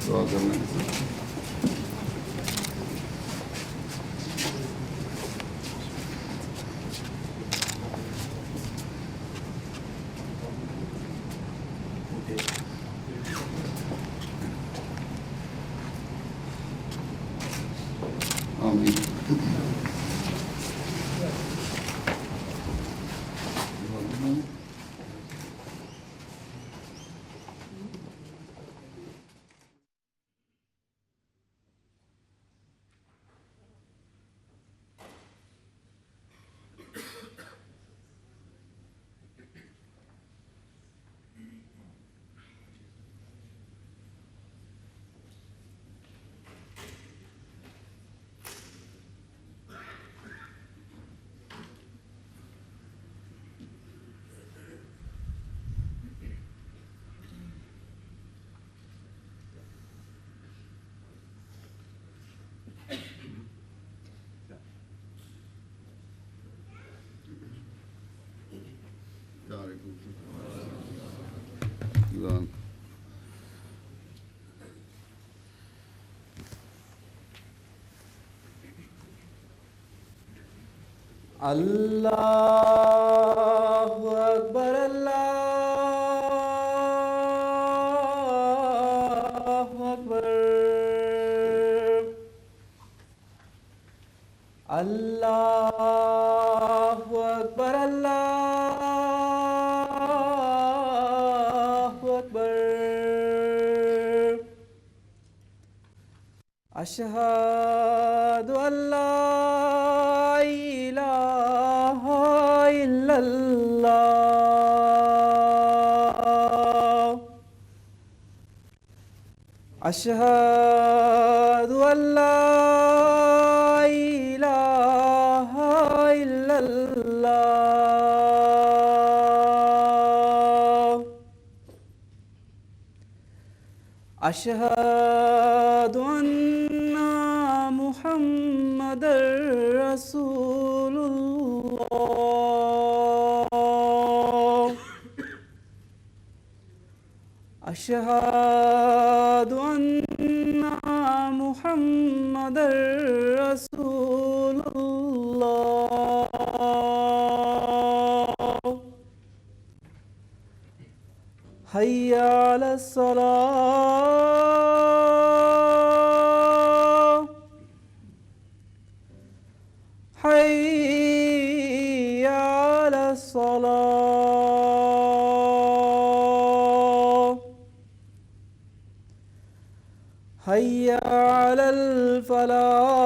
دعا کرنا ہے. آمین. اللہ اکبر اللہ اکبر اللہ اکبر اللہ اکبر اشہد ان لا الہ الا اللہ اشہد ان لا الہ الا اللہ اشہد ان محمد رسول اللہ اشہد ان محمد رسول اللہ حی علی الصلاۃ حی علی الصلاۃ حی علی الفلاح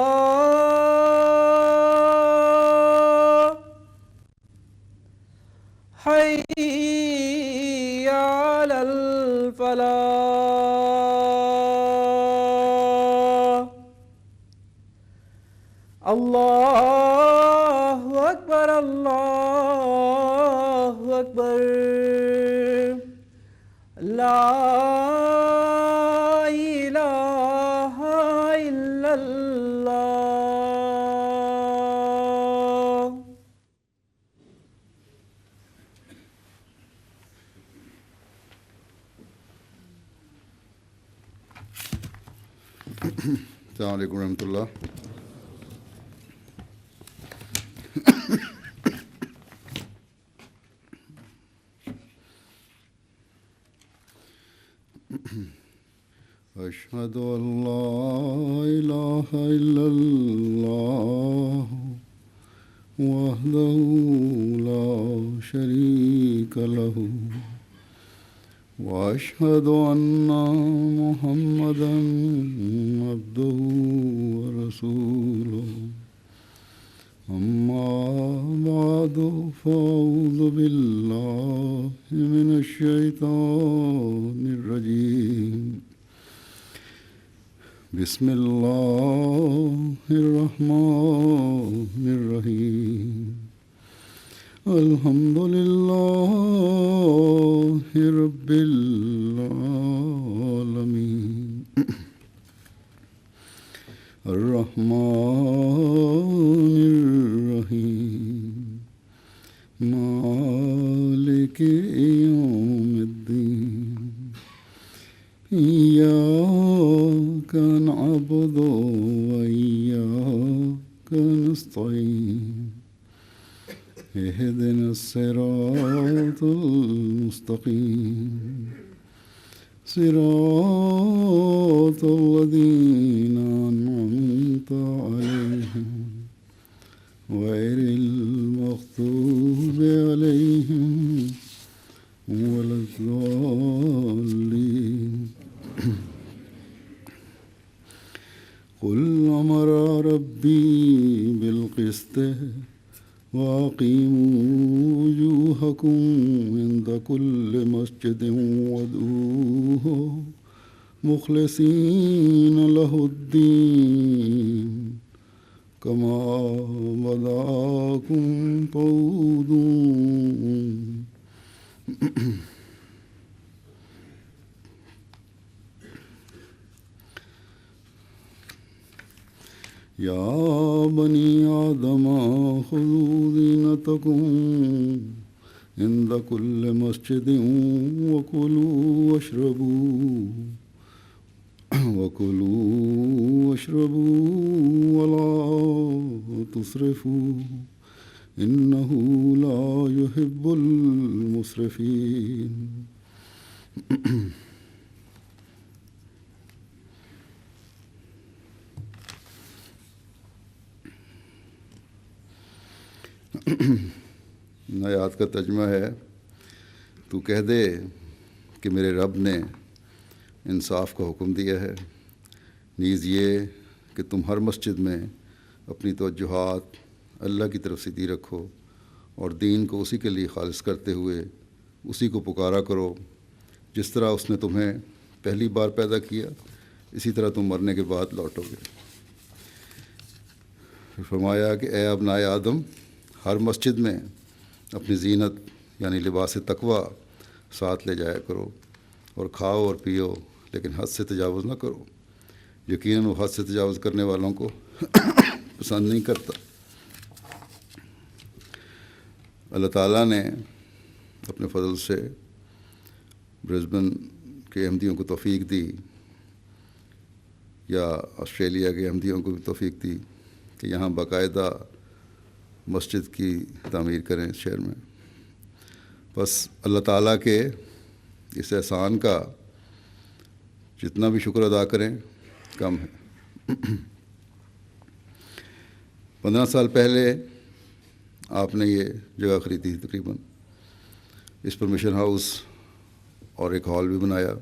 حی علی الفلاح اللہ اکبر اللہ اکبر لا الہ الا اللہ. السلام علیکم ورحمۃ اللہ. أشهد أن لا إله إلا الله وحده لا شريك له وأشهد أن محمدا عبده ورسوله أما بعد فأعوذ بالله من الشيطان الرجيم بسم الله الرحمن الرحيم الحمد لله رب العالمين الرحمن الرحيم مالك يوم الدين إياك نعبد وإياك نستعين اهدنا الصراط المستقيم صراط الذين أنعمت عليهم غير المغضوب عليهم ولا الضالين قل أمر ربي بالقسط وأقيموا وجوهكم عند كل مسجد وادعوه مخلصين له الدين كما بدأكم تعودون يا بني آدم خذوا زينتكم عند كل مسجد وكلوا واشربوا ولا تسرفوا إنه لا يحب المسرفين آیات کا ترجمہ ہے، تو کہہ دے کہ میرے رب نے انصاف کا حکم دیا ہے، نیز یہ کہ تم ہر مسجد میں اپنی توجہات اللہ کی طرف سیدھی رکھو اور دین کو اسی کے لیے خالص کرتے ہوئے اسی کو پکارا کرو، جس طرح اس نے تمہیں پہلی بار پیدا کیا اسی طرح تم مرنے کے بعد لوٹو گے۔ فرمایا کہ اے ابنائے آدم، ہر مسجد میں اپنی زینت یعنی لباس تقوی ساتھ لے جایا کرو اور کھاؤ اور پیو، لیکن حد سے تجاوز نہ کرو، یقیناً وہ حد سے تجاوز کرنے والوں کو پسند نہیں کرتا۔ اللہ تعالیٰ نے اپنے فضل سے برسبن کے احمدیوں کو توفیق دی، یا آسٹریلیا کے احمدیوں کو بھی توفیق دی کہ یہاں باقاعدہ مسجد کی تعمیر کریں اس شہر میں۔ بس اللہ تعالیٰ کے اس احسان کا جتنا بھی شکر ادا کریں کم ہے۔ 15 سال پہلے آپ نے یہ جگہ خریدی تھی تقریباً، اس پر مشن ہاؤس اور ایک ہال بھی بنایا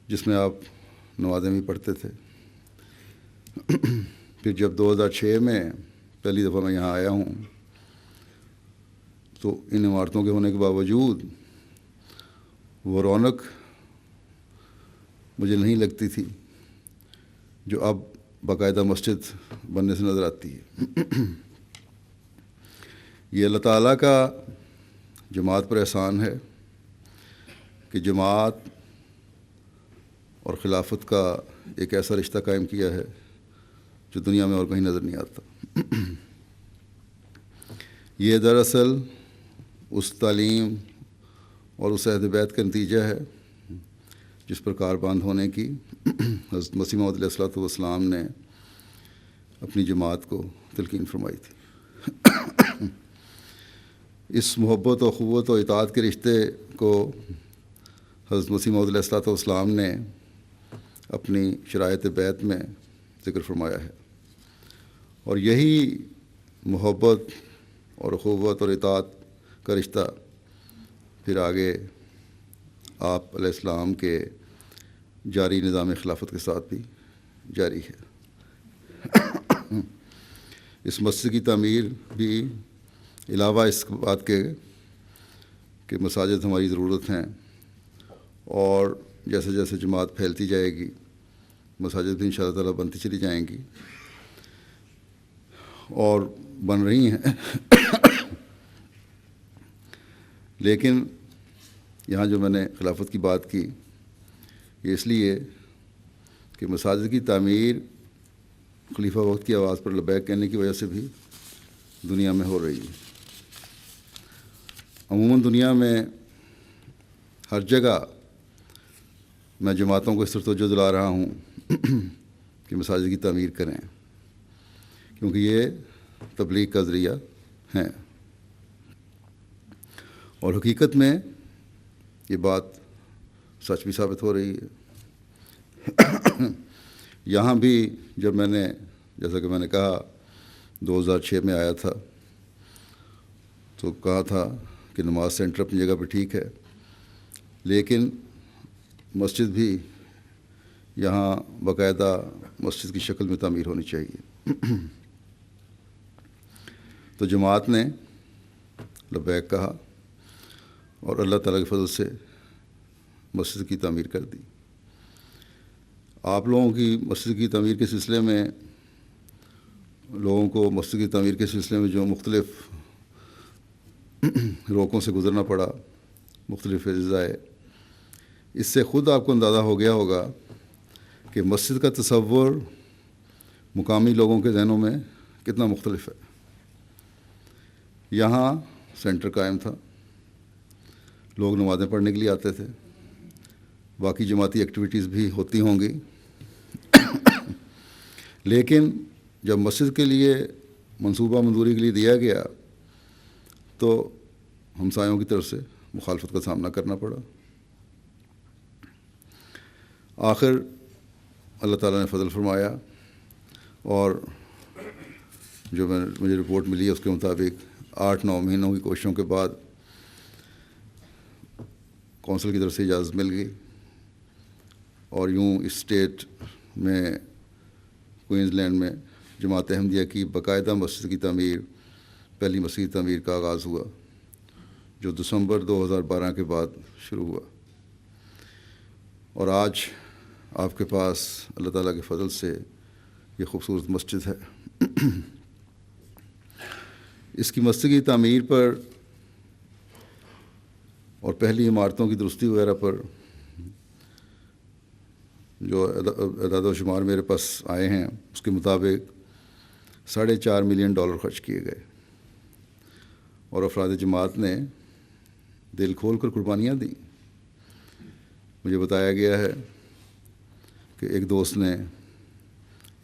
جس میں آپ نمازیں بھی پڑھتے تھے۔ پھر جب 2006 میں پہلی دفعہ میں یہاں آیا ہوں تو ان عمارتوں کے ہونے کے باوجود وہ رونق مجھے نہیں لگتی تھی جو اب باقاعدہ مسجد بننے سے نظر آتی ہے۔ یہ اللہ تعالیٰ کا جماعت پر احسان ہے کہ جماعت اور خلافت کا ایک ایسا رشتہ قائم کیا ہے جو دنیا میں اور کہیں نظر نہیں آتا۔ یہ دراصل اس تعلیم اور اس عہد بیت کا نتیجہ ہے جس پر کاربند ہونے کی حضرت مسیح موعود علیہ الصلوۃ والسلام نے اپنی جماعت کو تلقین فرمائی تھی۔ اس محبت و اخوت و اطاعت کے رشتے کو حضرت مسیح موعود علیہ الصلوۃ والسلام نے اپنی شرائط بیت میں ذکر فرمایا ہے، اور یہی محبت اور اخوت اور اطاعت کا رشتہ پھر آگے آپ علیہ السلام کے جاری نظام خلافت کے ساتھ بھی جاری ہے۔ اس مسجد کی تعمیر بھی علاوہ اس بات کے کہ مساجد ہماری ضرورت ہیں، اور جیسے جیسے جماعت پھیلتی جائے گی مساجد بھی انشاءاللہ تعالیٰ بنتی چلی جائیں گی اور بن رہی ہیں۔ لیکن یہاں جو میں نے خلافت کی بات کی یہ اس لیے کہ مساجد کی تعمیر خلیفہ وقت کی آواز پر لبیک کہنے کی وجہ سے بھی دنیا میں ہو رہی ہے۔ عموماً دنیا میں ہر جگہ میں جماعتوں کو اس طرح توجہ دلا رہا ہوں کہ مساجد کی تعمیر کریں، کیونکہ یہ تبلیغ کا ذریعہ ہیں، اور حقیقت میں یہ بات سچ بھی ثابت ہو رہی ہے۔ یہاں بھی جب میں نے، جیسا کہ میں نے کہا، 2006 میں آیا تھا تو کہا تھا کہ نماز سینٹر اپنی جگہ پہ ٹھیک ہے، لیکن مسجد بھی یہاں باقاعدہ مسجد کی شکل میں تعمیر ہونی چاہیے۔ تو جماعت نے لبیک کہا اور اللہ تعالیٰ کے فضل سے مسجد کی تعمیر کر دی۔ آپ لوگوں کی مسجد کی تعمیر کے سلسلے میں، لوگوں کو مسجد کی تعمیر کے سلسلے میں جو مختلف روکوں سے گزرنا پڑا، مختلف فیزز آئے، اس سے خود آپ کو اندازہ ہو گیا ہوگا کہ مسجد کا تصور مقامی لوگوں کے ذہنوں میں کتنا مختلف ہے۔ یہاں سینٹر قائم تھا، لوگ نمازیں پڑھنے کے لیے آتے تھے، باقی جماعتی ایکٹیویٹیز بھی ہوتی ہوں گی، لیکن جب مسجد کے لیے منصوبہ منظوری کے لیے دیا گیا تو ہمسایوں کی طرف سے مخالفت کا سامنا کرنا پڑا۔ آخر اللہ تعالیٰ نے فضل فرمایا، اور جو مجھے رپورٹ ملی ہے اس کے مطابق 8-9 مہینوں کی کوششوں کے بعد کونسل کی طرف سے اجازت مل گئی، اور یوں اس اسٹیٹ میں، کوئنز لینڈ میں، جماعت احمدیہ کی باقاعدہ مسجد کی تعمیر، پہلی مسجد کی تعمیر کا آغاز ہوا، جو دسمبر 2012 کے بعد شروع ہوا، اور آج آپ کے پاس اللہ تعالیٰ کے فضل سے یہ خوبصورت مسجد ہے۔ اس کی مسجد کی تعمیر پر اور پہلی عمارتوں کی درستی وغیرہ پر جو اعداد و شمار میرے پاس آئے ہیں، اس کے مطابق $4.5 ملین خرچ کیے گئے، اور افراد جماعت نے دل کھول کر قربانیاں دیں۔ مجھے بتایا گیا ہے کہ ایک دوست نے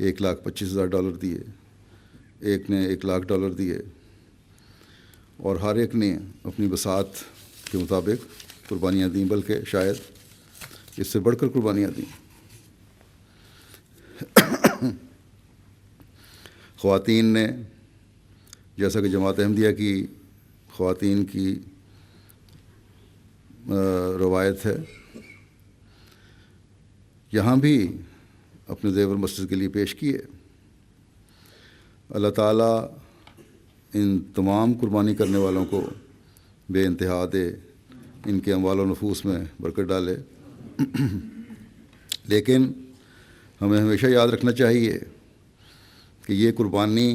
$1,25,000 دیے، ایک نے $1,00,000 دیے، اور ہر ایک نے اپنی بساط کے مطابق قربانیاں دیں، بلکہ شاید اس سے بڑھ کر قربانیاں دیں۔ خواتین نے، جیسا کہ جماعت احمدیہ کی خواتین کی روایت ہے، یہاں بھی اپنے زیور مسجد کے لیے پیش کیے۔ اللہ تعالیٰ ان تمام قربانی کرنے والوں کو بے انتہا دے، ان کے اموال و نفوس میں برکت ڈالے، لیکن ہمیں ہمیشہ یاد رکھنا چاہیے کہ یہ قربانی،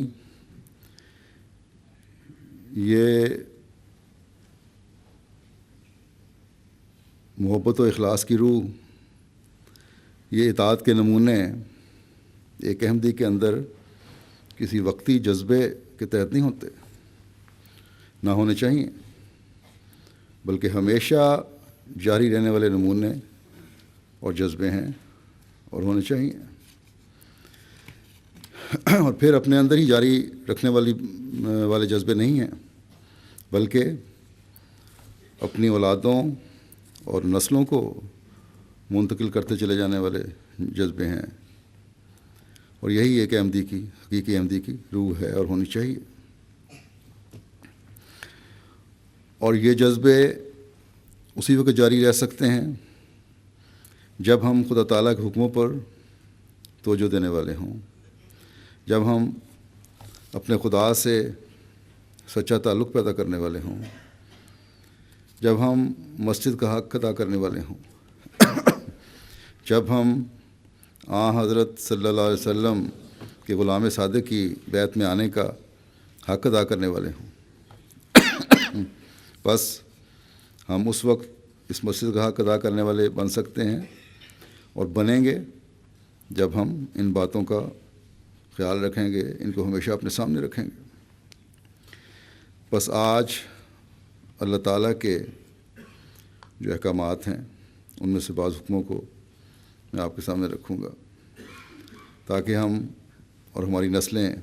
یہ محبت و اخلاص کی روح، یہ اطاعت کے نمونے ایک احمدی کے اندر کسی وقتی جذبے کے تحت نہیں ہوتے، نہ ہونے چاہیے، بلکہ ہمیشہ جاری رہنے والے نمونے اور جذبے ہیں اور ہونے چاہیے، اور پھر اپنے اندر ہی جاری رکھنے والے جذبے نہیں ہیں، بلکہ اپنی اولادوں اور نسلوں کو منتقل کرتے چلے جانے والے جذبے ہیں، اور یہی ایک احمدی کی، حقیقی احمدی کی روح ہے اور ہونی چاہیے۔ اور یہ جذبے اسی وقت جاری رہ سکتے ہیں جب ہم خدا تعالیٰ کے حکموں پر توجہ دینے والے ہوں، جب ہم اپنے خدا سے سچا تعلق پیدا کرنے والے ہوں، جب ہم مسجد کا حق ادا کرنے والے ہوں، جب ہم حضرت صلی اللہ علیہ وسلم کے غلام صادق کی بیعت میں آنے کا حق ادا کرنے والے ہوں، بس ہم اس وقت اس مسجد کا حق ادا کرنے والے بن سکتے ہیں اور بنیں گے جب ہم ان باتوں کا خیال رکھیں گے، ان کو ہمیشہ اپنے سامنے رکھیں گے۔ بس آج اللہ تعالیٰ کے جو احکامات ہیں ان میں سے بعض حکموں کو میں آپ کے سامنے رکھوں گا۔ تاکہ ہم اور ہماری نسلیں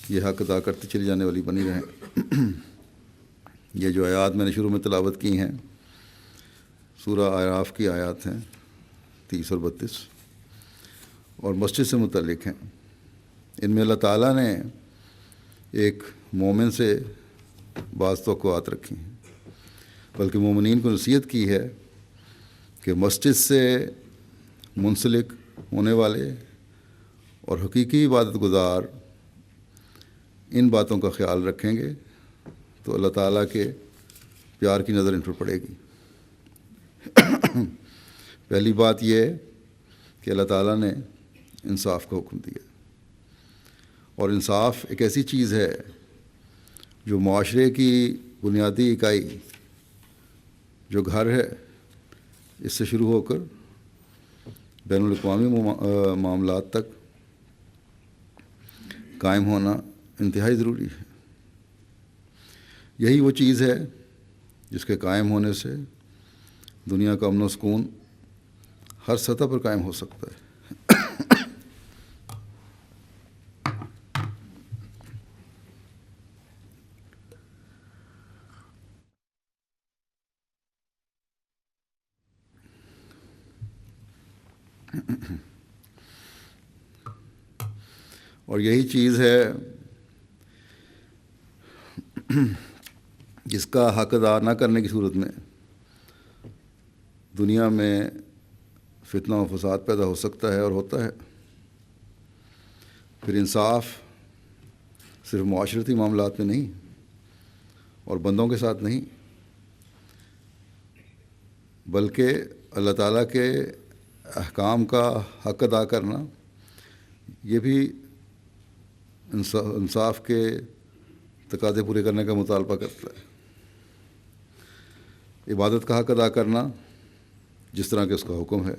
یہ حق ادا کرتی چلی جانے والی بنی رہیں۔ یہ جو آیات میں نے شروع میں تلاوت کی ہیں سورہ اعراف کی آیات ہیں 30 اور 32 اور مسجد سے متعلق ہیں۔ ان میں اللہ تعالیٰ نے ایک مومن سے بعض توقعات رکھی ہیں، بلکہ مومنین کو نصیحت کی ہے کہ مسجد سے منسلک ہونے والے اور حقیقی عبادت گزار ان باتوں کا خیال رکھیں گے تو اللہ تعالیٰ کے پیار کی نظر ان پر پڑے گی۔ پہلی بات یہ ہے کہ اللہ تعالیٰ نے انصاف کا حکم دیا، اور انصاف ایک ایسی چیز ہے جو معاشرے کی بنیادی اکائی جو گھر ہے اس سے شروع ہو کر بین الاقوامی معاملات تک قائم ہونا انتہائی ضروری ہے۔ یہی وہ چیز ہے جس کے قائم ہونے سے دنیا کا امن و سکون ہر سطح پر قائم ہو سکتا ہے۔ اور یہی چیز ہے جس کا حق ادا نہ کرنے کی صورت میں دنیا میں فتنہ و فساد پیدا ہو سکتا ہے اور ہوتا ہے۔ پھر انصاف صرف معاشرتی معاملات میں نہیں اور بندوں کے ساتھ نہیں، بلکہ اللہ تعالیٰ کے احکام کا حق ادا کرنا یہ بھی انصاف کے تقاضے پورے کرنے کا مطالبہ کرتا ہے۔ عبادت کا حق ادا کرنا جس طرح کہ اس کا حکم ہے،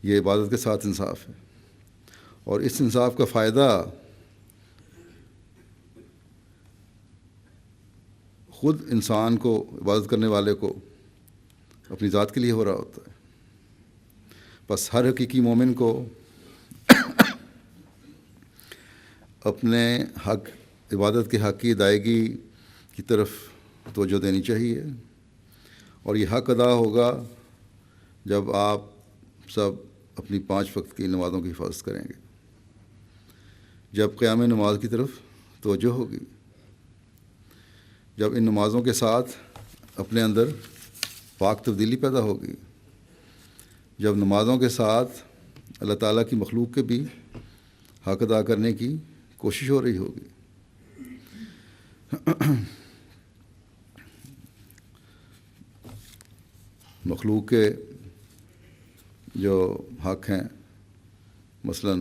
یہ عبادت کے ساتھ انصاف ہے، اور اس انصاف کا فائدہ خود انسان کو، عبادت کرنے والے کو اپنی ذات کے لیے ہو رہا ہوتا ہے۔ بس ہر حقیقی مومن کو اپنے حق، عبادت کے حق کی ادائیگی کی طرف توجہ دینی چاہیے، اور یہ حق ادا ہوگا جب آپ سب اپنی 5 وقت کی نمازوں کی حفاظت کریں گے، جب قیام نماز کی طرف توجہ ہوگی، جب ان نمازوں کے ساتھ اپنے اندر پاک تبدیلی پیدا ہوگی، جب نمازوں کے ساتھ اللہ تعالیٰ کی مخلوق کے بھی حق ادا کرنے کی کوشش ہو رہی ہوگی۔ مخلوق کے جو حق ہیں، مثلا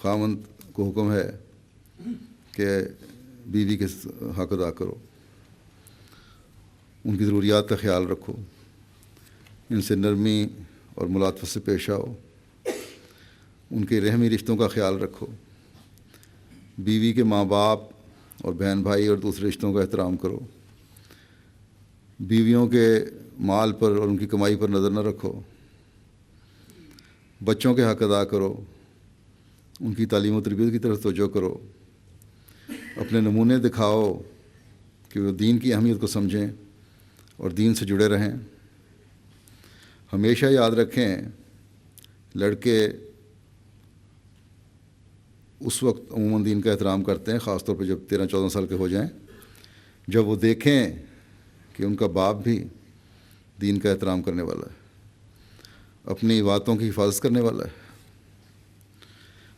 خاوند کو حکم ہے کہ بیوی کے حق ادا کرو، ان کی ضروریات کا خیال رکھو، ان سے نرمی اور ملاطفت سے پیش آؤ، ان کے رحمی رشتوں کا خیال رکھو، بیوی کے ماں باپ اور بہن بھائی اور دوسرے رشتوں کا احترام کرو، بیویوں کے مال پر اور ان کی کمائی پر نظر نہ رکھو، بچوں کے حق ادا کرو، ان کی تعلیم و تربیت کی طرف توجہ کرو، اپنے نمونے دکھاؤ کہ وہ دین کی اہمیت کو سمجھیں اور دین سے جڑے رہیں۔ ہمیشہ یاد رکھیں، لڑکے اس وقت عموماً دین کا احترام کرتے ہیں، خاص طور پہ جب 13-14 سال کے ہو جائیں، جب وہ دیکھیں کہ ان کا باپ بھی دین کا احترام کرنے والا ہے، اپنی باتوں کی حفاظت کرنے والا ہے،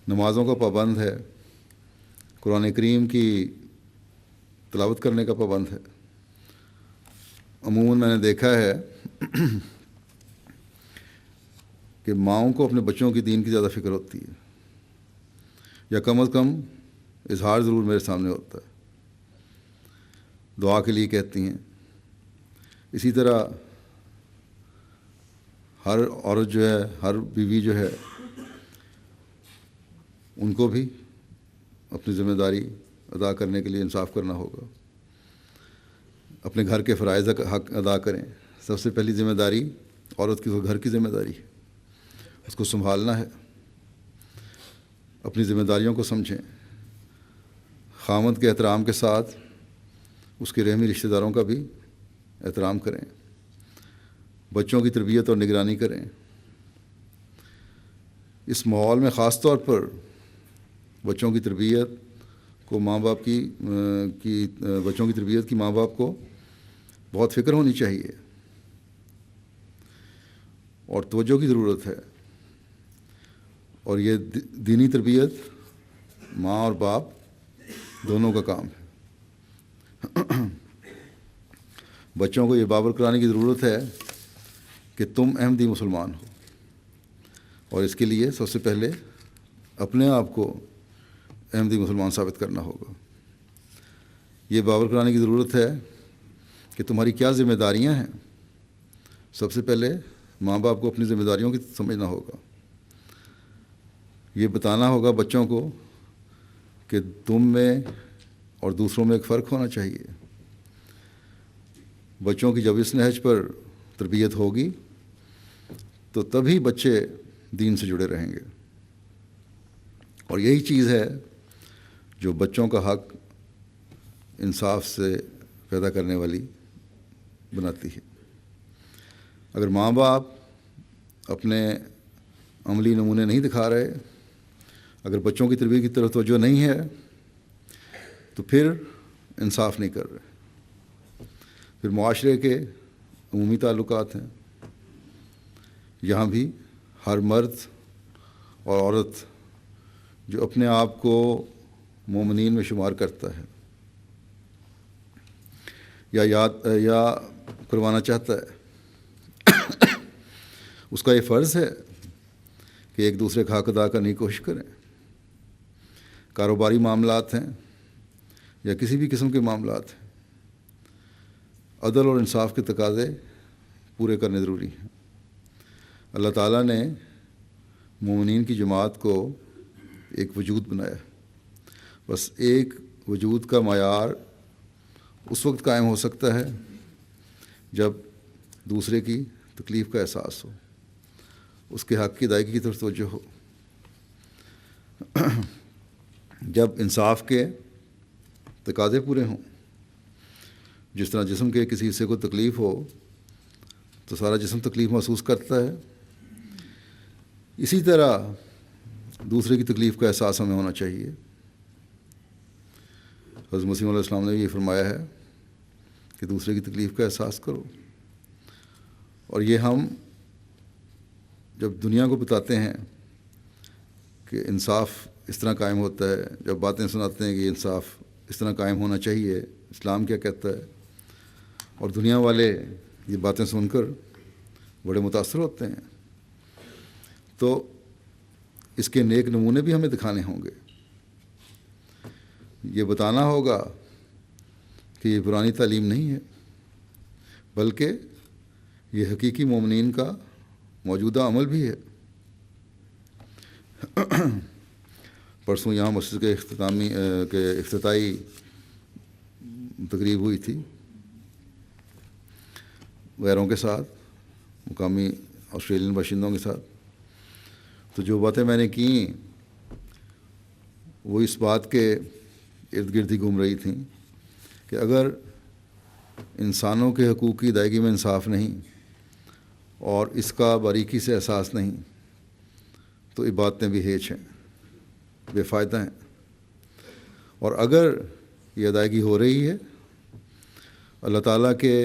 نمازوں کا پابند ہے، قرآن کریم کی تلاوت کرنے کا پابند ہے۔ عموماً میں نے دیکھا ہے کہ ماؤں کو اپنے بچوں کی دین کی زیادہ فکر ہوتی ہے، یا کم از کم اظہار ضرور میرے سامنے ہوتا ہے، دعا کے لیے کہتی ہیں۔ اسی طرح ہر عورت جو ہے، ہر بیوی جو ہے، ان کو بھی اپنی ذمہ داری ادا کرنے کے لیے انصاف کرنا ہوگا، اپنے گھر کے فرائض کا حق ادا کریں۔ سب سے پہلی ذمہ داری عورت کی گھر کی ذمہ داری ہے، اس کو سنبھالنا ہے، اپنی ذمہ داریوں کو سمجھیں، خاوند کے احترام کے ساتھ اس کے رحمی رشتہ داروں کا بھی احترام کریں، بچوں کی تربیت اور نگرانی کریں۔ اس ماحول میں خاص طور پر بچوں کی تربیت کو ماں باپ بچوں کی تربیت کی ماں باپ کو بہت فکر ہونی چاہیے اور توجہ کی ضرورت ہے، اور یہ دینی تربیت ماں اور باپ دونوں کا کام ہے۔ بچوں کو یہ باور کرانے کی ضرورت ہے کہ تم احمدی مسلمان ہو، اور اس کے لیے سب سے پہلے اپنے آپ کو احمدی مسلمان ثابت کرنا ہوگا۔ یہ باور کرانے کی ضرورت ہے کہ تمہاری کیا ذمہ داریاں ہیں۔ سب سے پہلے ماں باپ کو اپنی ذمہ داریوں کی سمجھنا ہوگا، یہ بتانا ہوگا بچوں کو کہ تم میں اور دوسروں میں ایک فرق ہونا چاہیے۔ بچوں کی جب اس نہج پر تربیت ہوگی تو تبھی بچے دین سے جڑے رہیں گے، اور یہی چیز ہے جو بچوں کا حق انصاف سے پیدا کرنے والی بناتی ہے۔ اگر ماں باپ اپنے عملی نمونے نہیں دکھا رہے، اگر بچوں کی تربیت کی طرف توجہ نہیں ہے، تو پھر انصاف نہیں کر رہے، پھر معاشرے کے عمومی تعلقات ہیں، یہاں بھی ہر مرد اور عورت جو اپنے آپ کو مومنین میں شمار کرتا ہے یا کروانا چاہتا ہے، اس کا یہ فرض ہے کہ ایک دوسرے کا حق ادا کرنے کی کوشش کریں۔ کاروباری معاملات ہیں یا کسی بھی قسم کے معاملات ہیں، عدل اور انصاف کے تقاضے پورے کرنے ضروری ہیں۔ اللہ تعالیٰ نے مومنین کی جماعت کو ایک وجود بنایا، بس ایک وجود کا معیار اس وقت قائم ہو سکتا ہے جب دوسرے کی تکلیف کا احساس ہو، اس کے حق کی ادائیگی کی طرف توجہ ہو، جب انصاف کے تقاضے پورے ہوں۔ جس طرح جسم کے کسی حصے کو تکلیف ہو تو سارا جسم تکلیف محسوس کرتا ہے، اسی طرح دوسرے کی تکلیف کا احساس ہمیں ہونا چاہیے۔ حضرت مسیح علیہ السلام نے یہ فرمایا ہے کہ دوسرے کی تکلیف کا احساس کرو، اور یہ ہم جب دنیا کو بتاتے ہیں کہ انصاف اس طرح قائم ہوتا ہے، جب باتیں سناتے ہیں کہ انصاف اس طرح قائم ہونا چاہیے، اسلام کیا کہتا ہے، اور دنیا والے یہ باتیں سن کر بڑے متاثر ہوتے ہیں، تو اس کے نیک نمونے بھی ہمیں دکھانے ہوں گے۔ یہ بتانا ہوگا کہ یہ پرانی تعلیم نہیں ہے، بلکہ یہ حقیقی مومنین کا موجودہ عمل بھی ہے۔ پرسوں یہاں مسجد کے افتتاحی تقریب ہوئی تھی غیروں کے ساتھ، مقامی آسٹریلین باشندوں کے ساتھ، تو جو باتیں میں نے کیں وہ اس بات کے ارد گرد ہی گھوم رہی تھیں کہ اگر انسانوں کے حقوق کی ادائیگی میں انصاف نہیں اور اس کا باریکی سے احساس نہیں تو یہ باتیں بھی ہیچ ہیں، بے فائدہ ہیں، اور اگر یہ ادائیگی ہو رہی ہے، اللہ تعالیٰ کے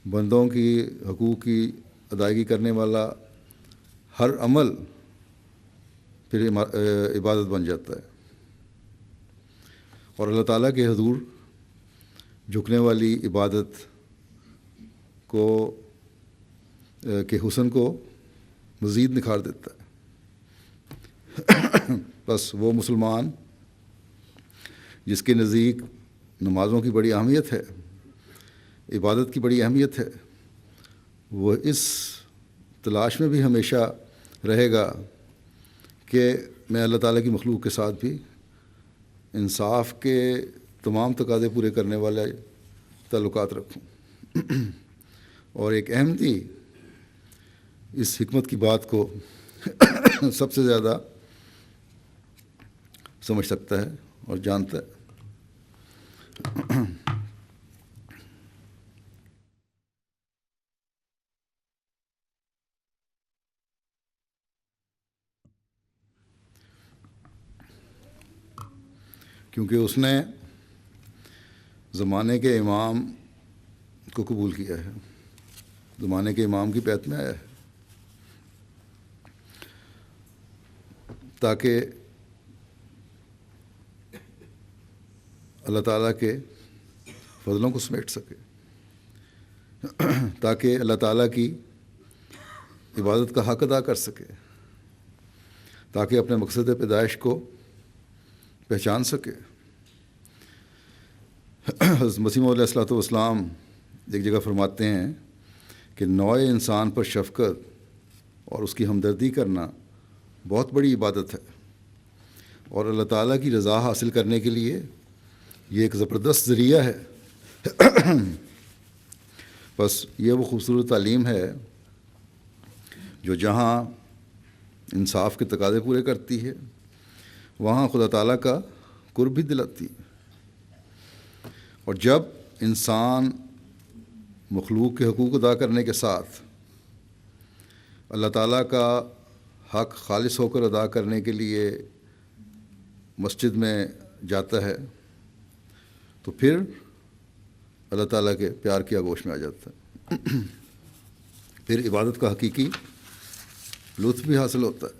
بندوں کی حقوق کی ادائیگی کرنے والا ہر عمل پھر عبادت بن جاتا ہے، اور اللہ تعالیٰ کے حضور جھکنے والی عبادت کے حسن کو مزید نکھار دیتا ہے۔ بس وہ مسلمان جس کے نزدیک نمازوں کی بڑی اہمیت ہے، عبادت کی بڑی اہمیت ہے، وہ اس تلاش میں بھی ہمیشہ رہے گا کہ میں اللہ تعالیٰ کی مخلوق کے ساتھ بھی انصاف کے تمام تقاضے پورے کرنے والے تعلقات رکھوں، اور ایک احمدی اس حکمت کی بات کو سب سے زیادہ سمجھ سکتا ہے اور جانتا ہے۔ کیونکہ اس نے زمانے کے امام کو قبول کیا ہے، زمانے کے امام کی بیعت میں آیا ہے، تاکہ اللہ تعالیٰ کے فضلوں کو سمیٹ سکے، تاکہ اللہ تعالیٰ کی عبادت کا حق ادا کر سکے، تاکہ اپنے مقصد پیدائش کو پہچان سکے۔ حضرت مسیح موعود علیہ الصلوۃ والسلام ایک جگہ فرماتے ہیں کہ نوع انسان پر شفقت اور اس کی ہمدردی کرنا بہت بڑی عبادت ہے، اور اللہ تعالیٰ کی رضا حاصل کرنے کے لیے یہ ایک زبردست ذریعہ ہے۔ بس یہ وہ خوبصورت تعلیم ہے جو جہاں انصاف کے تقاضے پورے کرتی ہے، وہاں خدا تعالیٰ کا قرب بھی دلاتی ہے۔ اور جب انسان مخلوق کے حقوق ادا کرنے کے ساتھ اللہ تعالیٰ کا حق خالص ہو کر ادا کرنے کے لیے مسجد میں جاتا ہے، تو پھر اللہ تعالیٰ کے پیار کی آغوش میں آ جاتا ہے، پھر عبادت کا حقیقی لطف بھی حاصل ہوتا ہے۔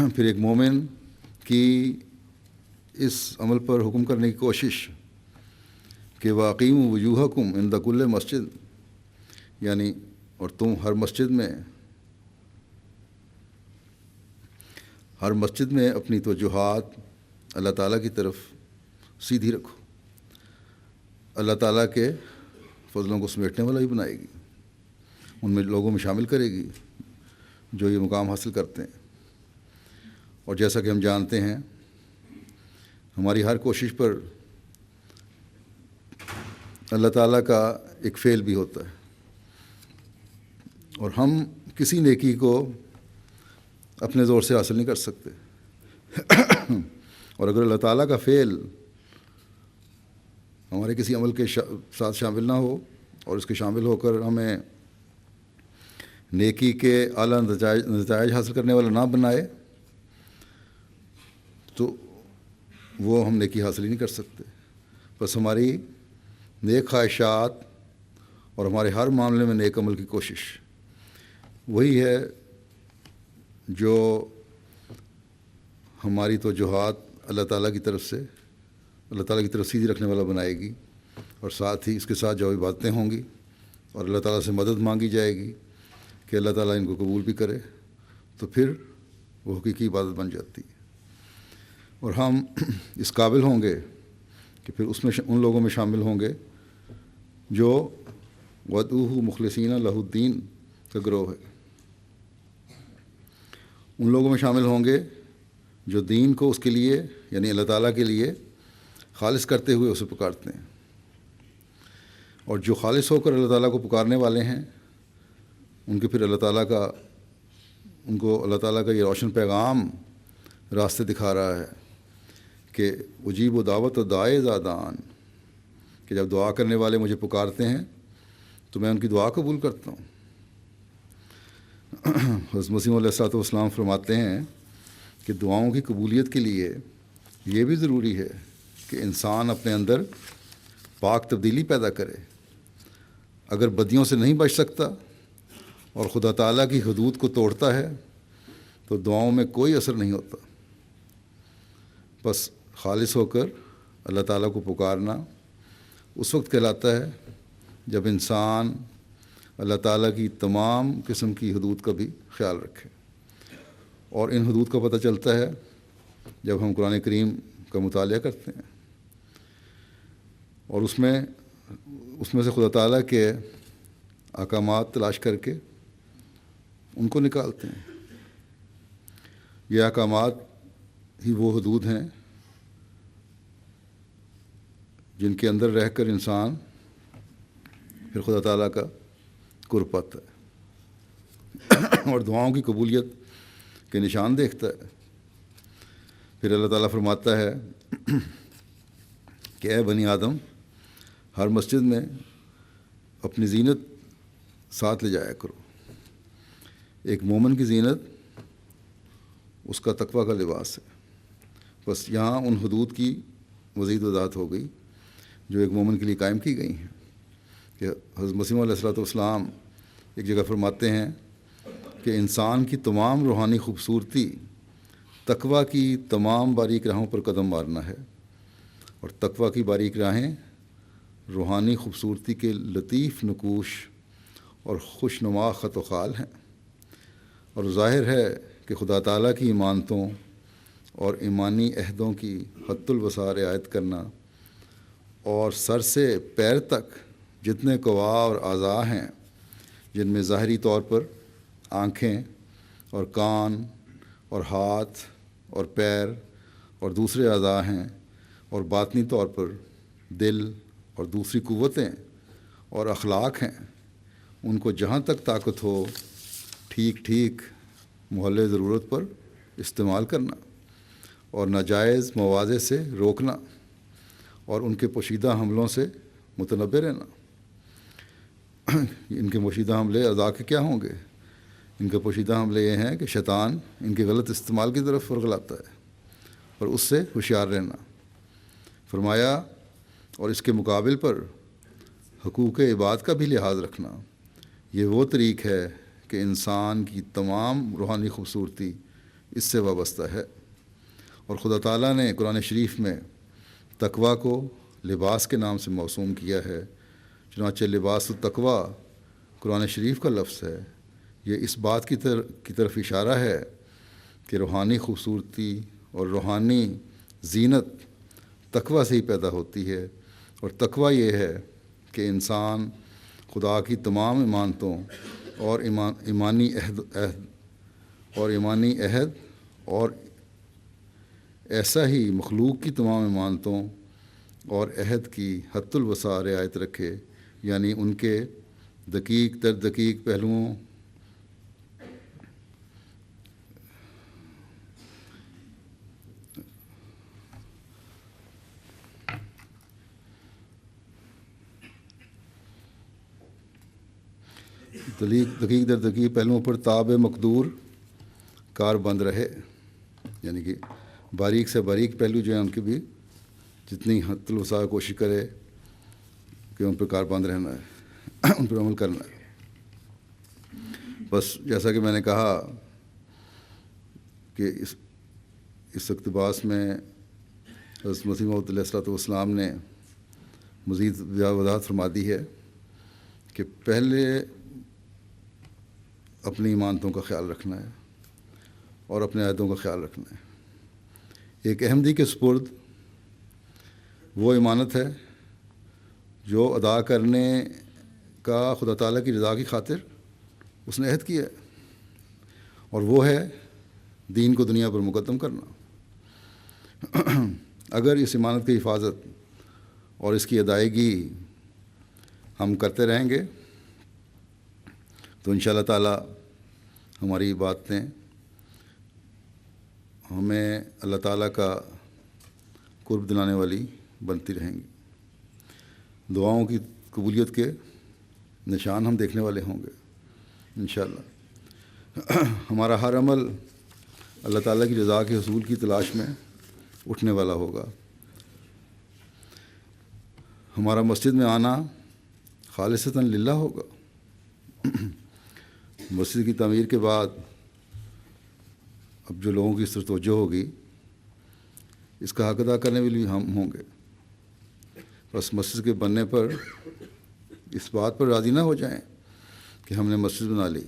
پھر ایک مومن کی اس عمل پر حکم کرنے کی کوشش کہ واقیم وجوہکم عند کل مسجد، یعنی اور تم ہر مسجد میں اپنی توجہات اللہ تعالیٰ کی طرف سیدھی رکھو، اللہ تعالیٰ کے فضلوں کو سمیٹنے والا ہی بنائے گی، ان میں لوگوں میں شامل کرے گی جو یہ مقام حاصل کرتے ہیں۔ اور جیسا کہ ہم جانتے ہیں، ہماری ہر کوشش پر اللہ تعالیٰ کا ایک فعل بھی ہوتا ہے، اور ہم کسی نیکی کو اپنے زور سے حاصل نہیں کر سکتے، اور اگر اللہ تعالیٰ کا فعل ہمارے کسی عمل کے ساتھ شامل نہ ہو اور اس کے شامل ہو کر ہمیں نیکی کے اعلیٰ نتائج حاصل کرنے والا نہ بنائے، تو وہ ہم نیکی حاصل ہی نہیں کر سکتے۔ بس ہماری نیک خواہشات اور ہمارے ہر معاملے میں نیک عمل کی کوشش وہی ہے جو ہماری توجہات اللہ تعالیٰ کی طرف سیدھی رکھنے والا بنائے گی، اور ساتھ ہی اس کے ساتھ جو عبادتیں ہوں گی اور اللہ تعالیٰ سے مدد مانگی جائے گی کہ اللہ تعالیٰ ان کو قبول بھی کرے، تو پھر وہ حقیقی عبادت بن جاتی ہے، اور ہم اس قابل ہوں گے کہ پھر اس میں ان لوگوں میں شامل ہوں گے جو وَدْعُوهُ مُخْلِصِينَ لَهُ الدِّينَ کا گروہ ہے۔ ان لوگوں میں شامل ہوں گے جو دین کو اس کے لیے، یعنی اللہ تعالیٰ کے لیے خالص کرتے ہوئے اسے پکارتے ہیں، اور جو خالص ہو کر اللہ تعالیٰ کو پکارنے والے ہیں ان کے پھر اللہ تعالیٰ کا یہ روشن پیغام راستے دکھا رہا ہے کہ اجیب و دعوت و دعائے زادان، کہ جب دعا کرنے والے مجھے پکارتے ہیں تو میں ان کی دعا قبول کرتا ہوں۔ حضرت مسیح علیہ الصلوۃ والسلام فرماتے ہیں کہ دعاؤں کی قبولیت کے لیے یہ بھی ضروری ہے کہ انسان اپنے اندر پاک تبدیلی پیدا کرے۔ اگر بدیوں سے نہیں بچ سکتا اور خدا تعالیٰ کی حدود کو توڑتا ہے تو دعاؤں میں کوئی اثر نہیں ہوتا۔ بس خالص ہو کر اللہ تعالیٰ کو پکارنا اس وقت کہلاتا ہے جب انسان اللہ تعالیٰ کی تمام قسم کی حدود کا بھی خیال رکھے، اور ان حدود کا پتہ چلتا ہے جب ہم قرآن کریم کا مطالعہ کرتے ہیں اور اس میں سے خدا تعالیٰ کے احکامات تلاش کر کے ان کو نکالتے ہیں۔ یہ احکامات ہی وہ حدود ہیں جن کے اندر رہ کر انسان پھر خدا تعالیٰ کا قرب پاتا ہے۔ اور دعاؤں کی قبولیت کے نشان دیکھتا ہے۔ پھر اللہ تعالیٰ فرماتا ہے کہ اے بنی آدم، ہر مسجد میں اپنی زینت ساتھ لے جایا کرو۔ ایک مومن کی زینت اس کا تقویٰ کا لباس ہے۔ بس یہاں ان حدود کی مزید وضاحت ہو گئی جو ایک مومن کے لیے قائم کی گئی ہیں، کہ حضرت مسیح علیہ الصلوۃ والسلام ایک جگہ فرماتے ہیں کہ انسان کی تمام روحانی خوبصورتی تقویٰ کی تمام باریک راہوں پر قدم مارنا ہے، اور تقویٰ کی باریک راہیں روحانی خوبصورتی کے لطیف نقوش اور خوش نما خط و خال ہیں۔ اور ظاہر ہے کہ خدا تعالیٰ کی امانتوں اور ایمانی عہدوں کی حد الوسع رعایت کرنا، اور سر سے پیر تک جتنے قوا اور اعضاء ہیں، جن میں ظاہری طور پر آنکھیں اور کان اور ہاتھ اور پیر اور دوسرے اعضاء ہیں، اور باطنی طور پر دل اور دوسری قوتیں اور اخلاق ہیں، ان کو جہاں تک طاقت ہو ٹھیک ٹھیک محل ضرورت پر استعمال کرنا، اور ناجائز مواضع سے روکنا، اور ان کے پوشیدہ حملوں سے متنبہ رہنا۔ ان کے پوشیدہ حملے اعضاء کے کیا ہوں گے؟ ان کے پوشیدہ حملے یہ ہیں کہ شیطان ان کے غلط استعمال کی طرف ورغلاتا ہے، اور اس سے ہوشیار رہنا۔ فرمایا اور اس کے مقابل پر حقوق عباد کا بھی لحاظ رکھنا۔ یہ وہ طریق ہے کہ انسان کی تمام روحانی خوبصورتی اس سے وابستہ ہے۔ اور خدا تعالیٰ نے قرآن شریف میں تقویٰ کو لباس کے نام سے موسوم کیا ہے، چنانچہ لباس التقویٰ قرآن شریف کا لفظ ہے۔ یہ اس بات کی طرف اشارہ ہے کہ روحانی خوبصورتی اور روحانی زینت تقویٰ سے ہی پیدا ہوتی ہے، اور تقویٰ یہ ہے کہ انسان خدا کی تمام امانتوں اور ایمانی عہد اور ایسا ہی مخلوق کی تمام امانتوں اور عہد کی حد الوسع رعایت رکھے، یعنی ان کے دقیق در دقیق پہلوؤں دقیق در دقیق پہلوؤں پر تاب مقدور کار بند رہے، یعنی کہ باریک سے باریک پہلو جو ہیں ان کی بھی جتنی حد الوسع کوشش کرے کہ ان پر کار بند رہنا ہے، ان پر عمل کرنا ہے۔ بس جیسا کہ میں نے کہا کہ اس اقتباس میں حضرت مسیح موعود علیہ الصلوۃ والسلام نے مزید وضاحت فرما دی ہے کہ پہلے اپنی ایمانتوں کا خیال رکھنا ہے اور اپنے عہدوں کا خیال رکھنا ہے۔ ایک احمدی کے سپرد وہ امانت ہے جو ادا کرنے کا خدا تعالیٰ کی رضا کی خاطر اس نے عہد کیا ہے، اور وہ ہے دین کو دنیا پر مقدم کرنا۔ اگر اس امانت کی حفاظت اور اس کی ادائیگی ہم کرتے رہیں گے تو انشاءاللہ تعالیٰ ہماری باتیں ہمیں اللہ تعالیٰ کا قرب دلانے والی بنتی رہیں گی۔ دعاؤں کی قبولیت کے نشان ہم دیکھنے والے ہوں گے انشاءاللہ۔ ہمارا ہر عمل اللہ تعالیٰ کی رضا کے حصول کی تلاش میں اٹھنے والا ہوگا۔ ہمارا مسجد میں آنا خالصتاً للہ ہوگا۔ مسجد کی تعمیر کے بعد اب جو لوگوں کی اس طرف توجہ ہوگی اس کا حق ادا کرنے والی ہم ہوں گے۔ بس مسجد کے بننے پر اس بات پر راضی نہ ہو جائیں کہ ہم نے مسجد بنا لی۔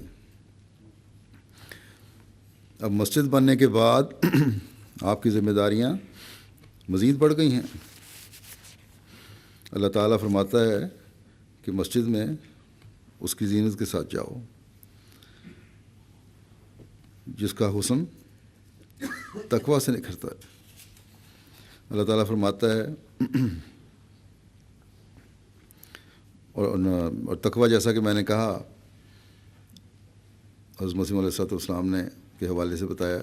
اب مسجد بننے کے بعد آپ کی ذمہ داریاں مزید بڑھ گئی ہیں۔ اللہ تعالیٰ فرماتا ہے کہ مسجد میں اس کی زینت کے ساتھ جاؤ، جس کا حسن تقویٰ سے نکھرتا ہے۔ اللہ تعالیٰ فرماتا ہے اور تقویٰ جیسا کہ میں نے کہا حضرت مسیح علیہ السلام نے کے حوالے سے بتایا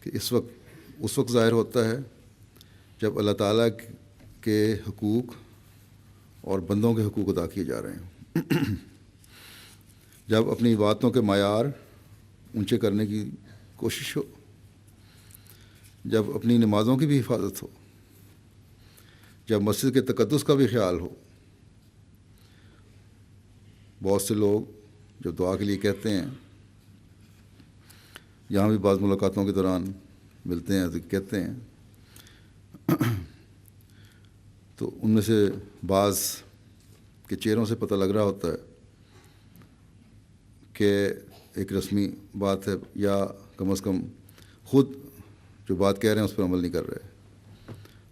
کہ اس وقت ظاہر ہوتا ہے جب اللہ تعالیٰ کے حقوق اور بندوں کے حقوق ادا کیے جا رہے ہیں، جب اپنی باتوں کے معیار اونچے کرنے کی کوشش ہو، جب اپنی نمازوں کی بھی حفاظت ہو، جب مسجد کے تقدس کا بھی خیال ہو۔ بہت سے لوگ جب دعا کے لیے کہتے ہیں، یہاں بھی بعض ملاقاتوں کے دوران ملتے ہیں تو کہتے ہیں، تو ان میں سے بعض کے چہروں سے پتہ لگ رہا ہوتا ہے کہ ایک رسمی بات ہے، یا کم از کم خود جو بات کہہ رہے ہیں اس پر عمل نہیں کر رہے،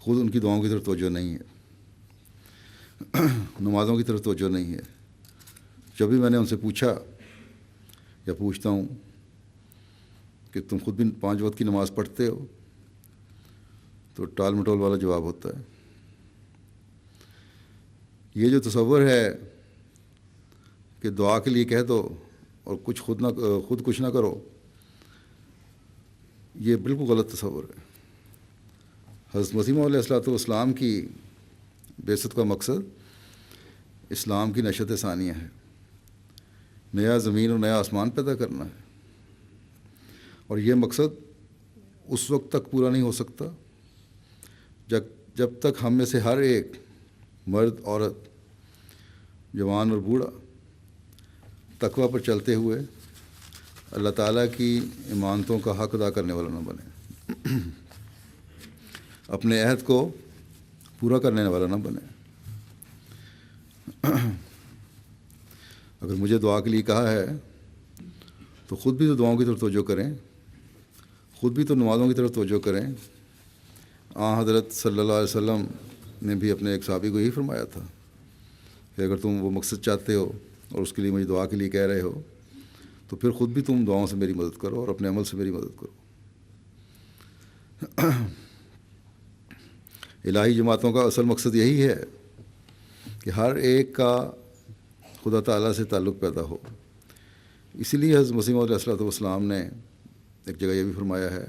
خود ان کی دعاؤں کی طرف توجہ نہیں ہے، نمازوں کی طرف توجہ نہیں ہے۔ جب بھی میں نے ان سے پوچھا یا پوچھتا ہوں کہ تم خود بھی 5 وقت کی نماز پڑھتے ہو، تو ٹال مٹول والا جواب ہوتا ہے۔ یہ جو تصور ہے کہ دعا کے لیے کہہ دو اور خود کچھ نہ کرو، یہ بالکل غلط تصور ہے۔ حضرت مسیح علیہ السلام کی بعثت کا مقصد اسلام کی نشت ثانیہ ہے، نیا زمین اور نیا آسمان پیدا کرنا ہے، اور یہ مقصد اس وقت تک پورا نہیں ہو سکتا جب تک ہم میں سے ہر ایک مرد، عورت، جوان اور بوڑھا تقویٰ پر چلتے ہوئے اللہ تعالیٰ کی امانتوں کا حق ادا کرنے والا نہ بنے، اپنے عہد کو پورا کرنے والا نہ بنے۔ اگر مجھے دعا کے لیے کہا ہے تو خود بھی تو دعاؤں کی طرف توجہ کریں، خود بھی تو نمازوں کی طرف توجہ کریں۔ حضرت صلی اللہ علیہ وسلم نے بھی اپنے ایک صحابی کو یہی فرمایا تھا کہ اگر تم وہ مقصد چاہتے ہو اور اس کے لیے مجھے دعا کے لیے کہہ رہے ہو تو پھر خود بھی تم دعاؤں سے میری مدد کرو اور اپنے عمل سے میری مدد کرو۔ الہی جماعتوں کا اصل مقصد یہی ہے کہ ہر ایک کا خدا تعالیٰ سے تعلق پیدا ہو۔ اسی لیے حضرت مسیح علیہ السلام نے ایک جگہ یہ بھی فرمایا ہے،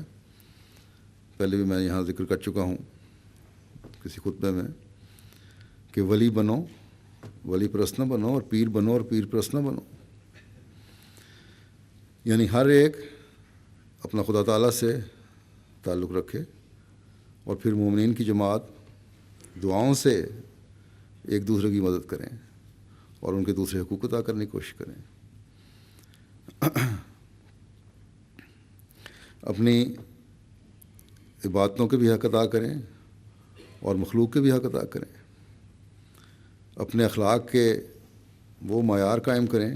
پہلے بھی میں یہاں ذکر کر چکا ہوں کسی خطبے میں، کہ ولی بنو، ولی پرست نہ بنو، اور پیر بنو اور پیر پرست نہ بنو۔ یعنی ہر ایک اپنا خدا تعالیٰ سے تعلق رکھے، اور پھر مومنین کی جماعت دعاؤں سے ایک دوسرے کی مدد کریں اور ان کے دوسرے حقوق ادا کرنے کی کوشش کریں۔ اپنی عبادتوں کے بھی حق ادا کریں اور مخلوق کے بھی حق ادا کریں، اپنے اخلاق کے وہ معیار قائم کریں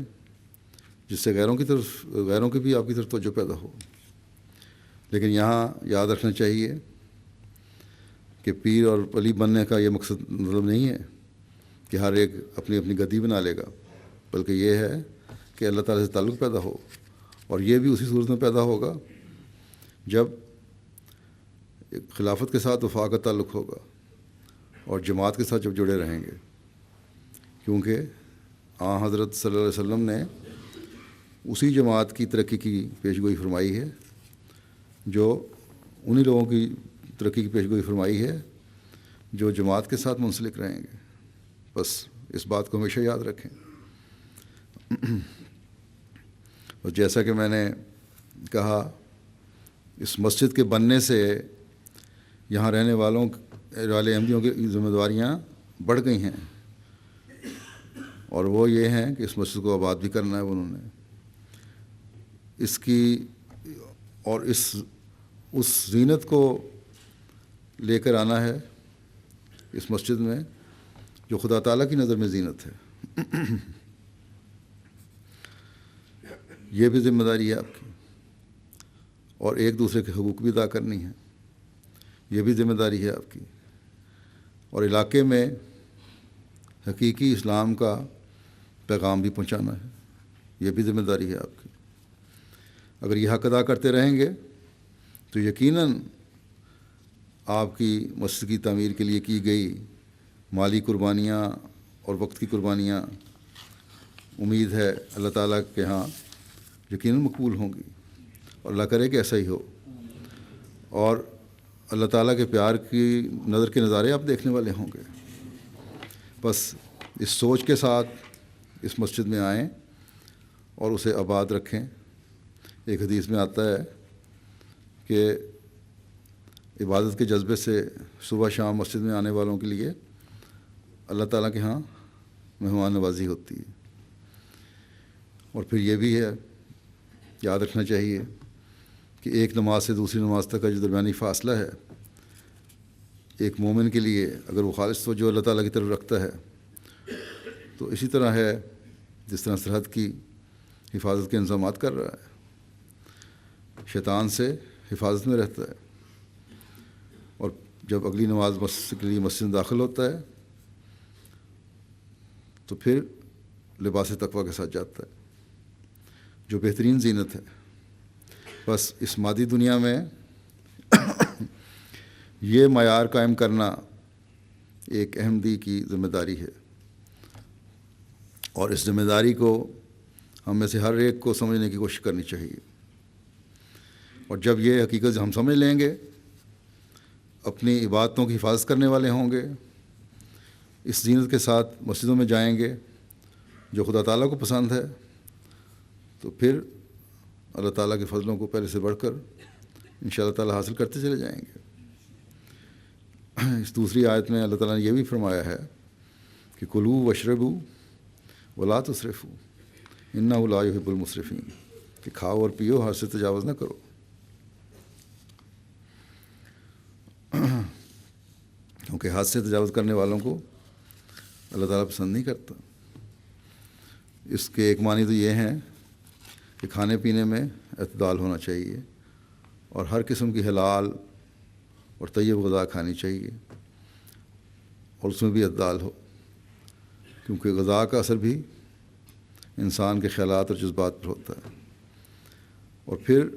جس سے غیروں کی بھی آپ کی طرف توجہ پیدا ہو۔ لیکن یہاں یاد رکھنا چاہیے کہ پیر اور ولی بننے کا یہ مقصد مطلب نہیں ہے کہ ہر ایک اپنی اپنی گدی بنا لے گا، بلکہ یہ ہے کہ اللہ تعالیٰ سے تعلق پیدا ہو، اور یہ بھی اسی صورت میں پیدا ہوگا جب ایک خلافت کے ساتھ وفا کا تعلق ہوگا اور جماعت کے ساتھ جب جڑے رہیں گے، کیونکہ حضرت صلی اللہ علیہ وسلم نے اسی جماعت کی ترقی کی پیشگوئی فرمائی ہے، جو انہی لوگوں کی ترقی کی پیشگوئی فرمائی ہے جو جماعت کے ساتھ منسلک رہیں گے۔ بس اس بات کو ہمیشہ یاد رکھیں۔ اور جیسا کہ میں نے کہا، اس مسجد کے بننے سے یہاں رہنے والے احمدیوں کی ذمہ داریاں بڑھ گئی ہیں، اور وہ یہ ہیں کہ اس مسجد کو آباد بھی کرنا ہے انہوں نے، اس کی اور اس زینت کو لے کر آنا ہے اس مسجد میں جو خدا تعالیٰ کی نظر میں زینت ہے۔ یہ بھی ذمہ داری ہے آپ کی، اور ایک دوسرے کے حقوق بھی ادا کرنی ہے، یہ بھی ذمہ داری ہے آپ کی، اور علاقے میں حقیقی اسلام کا پیغام بھی پہنچانا ہے، یہ بھی ذمہ داری ہے آپ کی۔ اگر یہ حق ادا کرتے رہیں گے تو یقیناً آپ کی مسجد کی تعمیر کے لیے کی گئی مالی قربانیاں اور وقت کی قربانیاں، امید ہے اللہ تعالیٰ کے ہاں یقیناً مقبول ہوں گی، اور اللہ کرے کہ ایسا ہی ہو، اور اللہ تعالیٰ کے پیار کی نظر کے نظارے آپ دیکھنے والے ہوں گے۔ بس اس سوچ کے ساتھ اس مسجد میں آئیں اور اسے آباد رکھیں۔ ایک حدیث میں آتا ہے کہ عبادت کے جذبے سے صبح شام مسجد میں آنے والوں کے لیے اللہ تعالیٰ کے ہاں مہمان نوازی ہوتی ہے۔ اور پھر یہ بھی ہے، یاد رکھنا چاہیے کہ ایک نماز سے دوسری نماز تک کا جو درمیانی فاصلہ ہے، ایک مومن کے لیے اگر وہ خالص توجہ اللہ تعالیٰ کی طرف رکھتا ہے تو اسی طرح ہے جس طرح سرحد کی حفاظت کے انتظامات کر رہا ہے، شیطان سے حفاظت میں رہتا ہے، اور جب اگلی نماز مسجد کے لیے مسجد میں داخل ہوتا ہے تو پھر لباس تقویٰ کے ساتھ جاتا ہے، جو بہترین زینت ہے۔ بس اس مادی دنیا میں یہ معیار قائم کرنا ایک احمدی کی ذمہ داری ہے، اور اس ذمہ داری کو ہم میں سے ہر ایک کو سمجھنے کی کوشش کرنی چاہیے۔ اور جب یہ حقیقت ہم سمجھ لیں گے، اپنی عبادتوں کی حفاظت کرنے والے ہوں گے، اس زینت کے ساتھ مسجدوں میں جائیں گے جو خدا تعالیٰ کو پسند ہے، تو پھر اللہ تعالیٰ کے فضلوں کو پہلے سے بڑھ کر انشاء اللہ تعالیٰ حاصل کرتے چلے جائیں گے۔ اس دوسری آیت میں اللہ تعالیٰ نے یہ بھی فرمایا ہے کہ کلوا واشربوا ولا تسرفوا انہ لا یحب المسرفین، کہ کھاؤ اور پیو، حد سے تجاوز نہ کرو۔ کیونکہ حد سے تجاوز کرنے والوں کو اللہ تعالیٰ پسند نہیں کرتا۔ اس کے ایک معنی تو یہ ہیں کہ کھانے پینے میں اعتدال ہونا چاہیے، اور ہر قسم کی حلال اور طیب غذا کھانی چاہیے، اور اس میں بھی اعتدال ہو، کیونکہ غذا کا اثر بھی انسان کے خیالات اور جذبات پر ہوتا ہے۔ اور پھر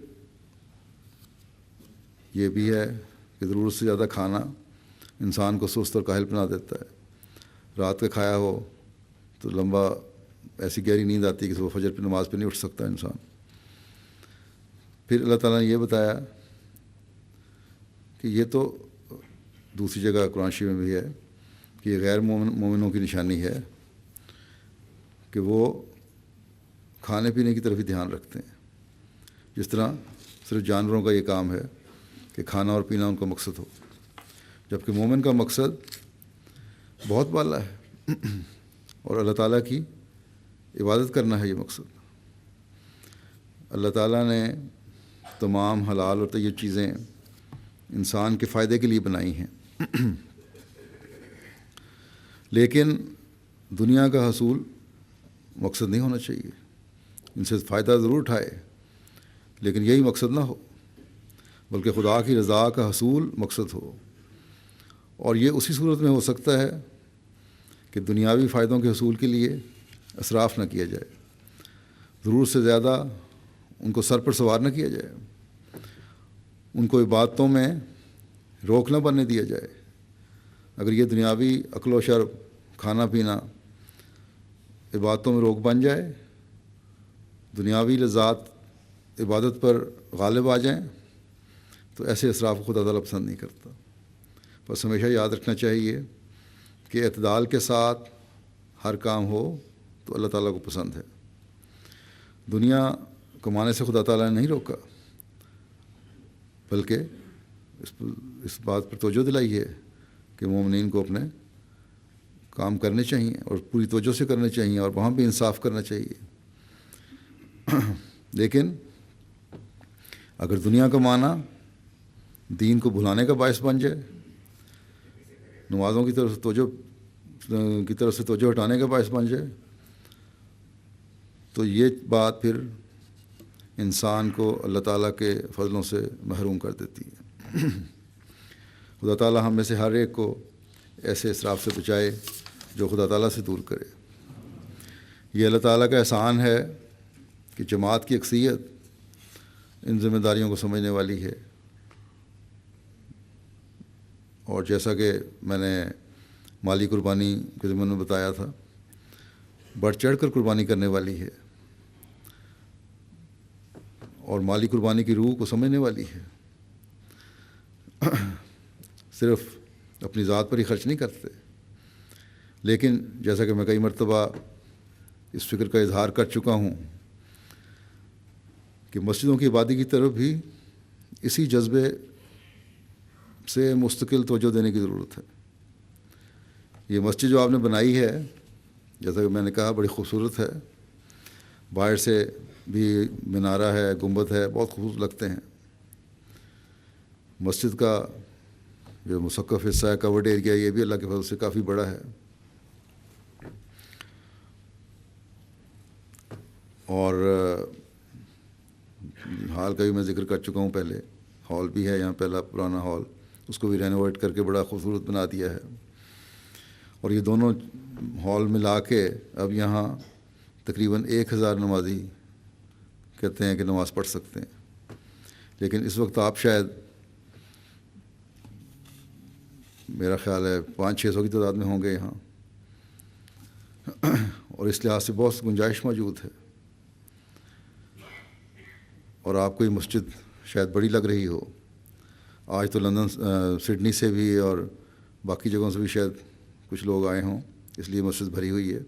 یہ بھی ہے کہ ضرورت سے زیادہ کھانا انسان کو سست اور کاہل بنا دیتا ہے۔ رات کا کھایا ہو تو لمبا ایسی گہری نیند آتی ہے کہ صبح فجر پہ نماز پہ نہیں اٹھ سکتا انسان۔ پھر اللہ تعالیٰ نے یہ بتایا کہ یہ تو دوسری جگہ قرآن شریف میں بھی ہے کہ یہ غیر مومنوں کی نشانی ہے کہ وہ کھانے پینے کی طرف ہی دھیان رکھتے ہیں، جس طرح صرف جانوروں کا یہ کام ہے کہ کھانا اور پینا ان کا مقصد ہو، جبکہ مومن کا مقصد بہت بالا ہے، اور اللہ تعالیٰ کی عبادت کرنا ہے یہ مقصد۔ اللہ تعالیٰ نے تمام حلال اور طیب چیزیں انسان کے فائدے کے لیے بنائی ہیں، لیکن دنیا کا حصول مقصد نہیں ہونا چاہیے۔ ان سے فائدہ ضرور اٹھائے، لیکن یہی مقصد نہ ہو، بلکہ خدا کی رضا کا حصول مقصد ہو۔ اور یہ اسی صورت میں ہو سکتا ہے کہ دنیاوی فائدوں کے حصول کے لیے اسراف نہ کیا جائے، ضرورت سے زیادہ ان کو سر پر سوار نہ کیا جائے، ان کو عبادتوں میں روک نہ بننے دیا جائے۔ اگر یہ دنیاوی اکل و شرب، کھانا پینا عبادتوں میں روک بن جائے، دنیاوی لذات عبادت پر غالب آ جائیں، تو ایسے اسراف کو خدا تعالیٰ پسند نہیں کرتا۔ بس ہمیشہ یاد رکھنا چاہیے کہ اعتدال کے ساتھ ہر کام ہو تو اللہ تعالیٰ کو پسند ہے۔ دنیا کمانے سے خدا تعالیٰ نے نہیں روکا، بلکہ اس بات پر توجہ دلائی ہے کہ مومنین کو اپنے کام کرنے چاہیے اور پوری توجہ سے کرنے چاہیے، اور وہاں بھی انصاف کرنا چاہیے۔ لیکن اگر دنیا کمانا دین کو بھلانے کا باعث بن جائے، نمازوں کی طرف سے توجہ ہٹانے کا باعث بن جائے، تو یہ بات پھر انسان کو اللہ تعالیٰ کے فضلوں سے محروم کر دیتی ہے۔ خدا تعالیٰ ہم میں سے ہر ایک کو ایسے اسراف سے بچائے جو خدا تعالیٰ سے دور کرے۔ یہ اللہ تعالیٰ کا احسان ہے کہ جماعت کی اکثریت ان ذمہ داریوں کو سمجھنے والی ہے، اور جیسا کہ میں نے مالی قربانی کے ضمن میں بتایا تھا، بڑھ چڑھ کر قربانی کرنے والی ہے۔ اور مالی قربانی کی روح کو سمجھنے والی ہے. صرف اپنی ذات پر ہی خرچ نہیں کرتے، لیکن جیسا کہ میں کئی مرتبہ اس فکر کا اظہار کر چکا ہوں کہ مسجدوں کی آبادی کی طرف بھی اسی جذبے سے مستقل توجہ دینے کی ضرورت ہے. یہ مسجد جو آپ نے بنائی ہے، جیسا کہ میں نے کہا، بڑی خوبصورت ہے. باہر سے بھی مینارہ ہے، گنبد ہے، بہت خوبصورت لگتے ہیں. مسجد کا جو مسقف حصہ ہے، کورڈ ایریا، یہ بھی اللہ کے فضل سے کافی بڑا ہے. اور ہال کا بھی میں ذکر کر چکا ہوں پہلے. ہال بھی ہے یہاں، پہلا پرانا ہال، اس کو بھی رینوویٹ کر کے بڑا خوبصورت بنا دیا ہے. اور یہ دونوں ہال ملا کے اب یہاں تقریباً 1000 نمازی کہتے ہیں کہ نماز پڑھ سکتے ہیں. لیکن اس وقت آپ شاید، میرا خیال ہے 500-600 کی تعداد میں ہوں گے یہاں، اور اس لحاظ سے بہت گنجائش موجود ہے. اور آپ کو یہ مسجد شاید بڑی لگ رہی ہو. آج تو لندن، سڈنی سے بھی اور باقی جگہوں سے بھی شاید کچھ لوگ آئے ہوں، اس لیے مسجد بھری ہوئی ہے.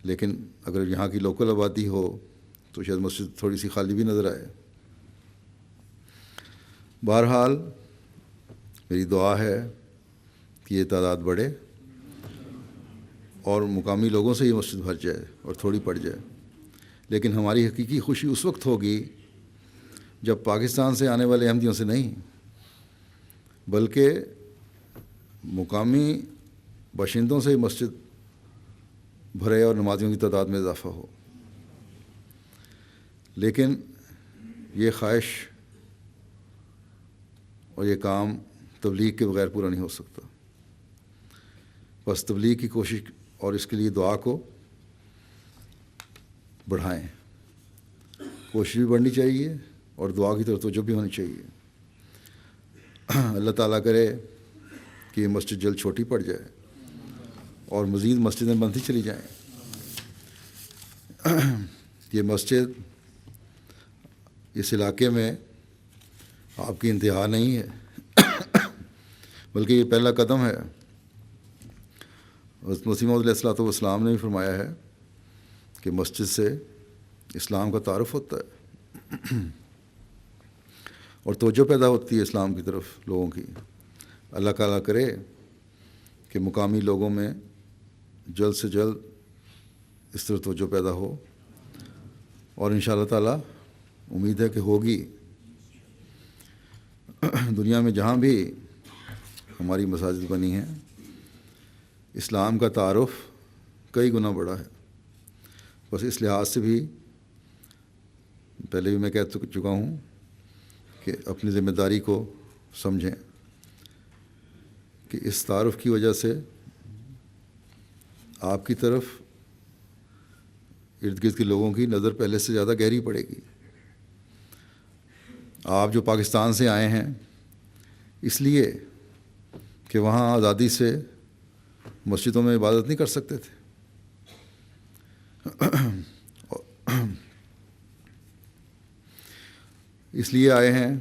لیکن اگر یہاں کی لوکل آبادی ہو تو شاید مسجد تھوڑی سی خالی بھی نظر آئے. بہرحال میری دعا ہے کہ یہ تعداد بڑھے اور مقامی لوگوں سے یہ مسجد بھر جائے اور تھوڑی پڑ جائے. لیکن ہماری حقیقی خوشی اس وقت ہوگی جب پاکستان سے آنے والے احمدیوں سے نہیں، بلکہ مقامی باشندوں سے مسجد بھرے اور نمازیوں کی تعداد میں اضافہ ہو. لیکن یہ خواہش اور یہ کام تبلیغ کے بغیر پورا نہیں ہو سکتا. بس تبلیغ کی کوشش اور اس کے لیے دعا کو بڑھائیں. کوشش بھی بڑھنی چاہیے اور دعا کی طرف توجہ بھی ہونی چاہیے. اللہ تعالیٰ کرے کہ یہ مسجد جلد چھوٹی پڑ جائے اور مزید مسجدیں بنتی چلی جائیں. یہ مسجد اس علاقے میں آپ کی انتہا نہیں ہے، بلکہ یہ پہلا قدم ہے. حضرت مسیح موعود علیہ الصلوۃ والسلام نے بھی فرمایا ہے کہ مسجد سے اسلام کا تعارف ہوتا ہے اور توجہ پیدا ہوتی ہے اسلام کی طرف لوگوں کی. اللہ تعالیٰ کرے کہ مقامی لوگوں میں جلد سے جلد اس طرح توجہ پیدا ہو، اور انشاءاللہ تعالیٰ امید ہے کہ ہوگی. دنیا میں جہاں بھی ہماری مساجد بنی ہیں، اسلام کا تعارف کئی گنا بڑا ہے. بس اس لحاظ سے بھی پہلے بھی میں کہہ چکا ہوں کہ اپنی ذمہ داری کو سمجھیں کہ اس تعارف کی وجہ سے آپ کی طرف ارد گرد کے لوگوں کی نظر پہلے سے زیادہ گہری پڑے گی. آپ جو پاکستان سے آئے ہیں اس لیے کہ وہاں آزادی سے مسجدوں میں عبادت نہیں کر سکتے تھے، اس لیے آئے ہیں